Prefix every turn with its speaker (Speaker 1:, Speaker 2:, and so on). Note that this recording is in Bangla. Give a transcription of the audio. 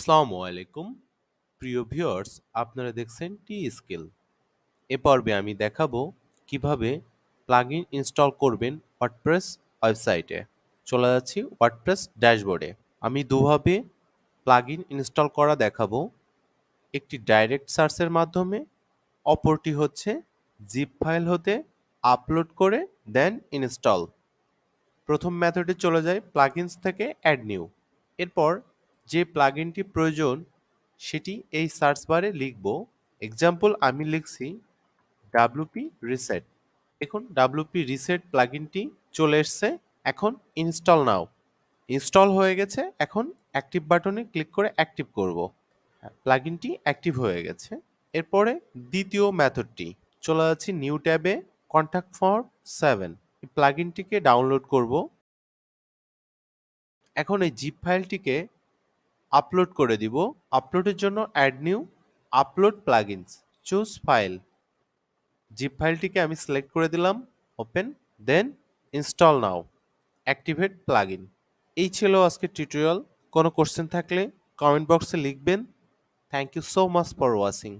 Speaker 1: আসসালামু আলাইকুম প্রিয় ভিউয়ার্স, আপনারা দেখছেন টি স্কিল। এ পর্বে আমি দেখাবো কিভাবে প্লাগইন ইনস্টল করবেন ওয়ার্ডপ্রেস ওয়েবসাইটে। চলে যাচ্ছি ওয়ার্ডপ্রেস ড্যাশবোর্ডে। আমি দুভাবে প্লাগইন ইনস্টল করা দেখাবো, একটি ডাইরেক্ট সার্চের মাধ্যমে, অপরটি হচ্ছে জিপ ফাইল হতে আপলোড করে দেন ইনস্টল। প্রথম মেথডে চলে যায় প্লাগইনস থেকে অ্যাড নিউ। এরপর যে প্লাগইনটি প্রয়োজন সেটি এই সার্চ বারে লিখব। এক্সাম্পল আমি লিখছি ডাব্লুপি রিসেট। দেখুন ডাব্লুপি রিসেট প্লাগইনটি চলে এসছে। এখন ইনস্টল নাও। ইনস্টল হয়ে গেছে। এখন অ্যাক্টিভ বাটনে ক্লিক করে অ্যাক্টিভ করব। প্লাগইনটি অ্যাক্টিভ হয়ে গেছে। এরপরে দ্বিতীয় মেথডটি চলে যাচ্ছি নিউ ট্যাবে, কন্ট্যাক্ট ফর 7 এই প্লাগইনটিকে ডাউনলোড করব। এখন এই জিপ ফাইলটিকে আপলোড করে দিব। আপলোডের জন্য add new, upload plugins, choose file. Zip ফাইলটিকে আমি সিলেক্ট করে দিলাম, open, then install now, activate plugin. এই ছিল আজকের টিউটোরিয়াল। কোনো কোশ্চেন থাকলে কমেন্ট বক্সে লিখবেন। Thank you so much for watching.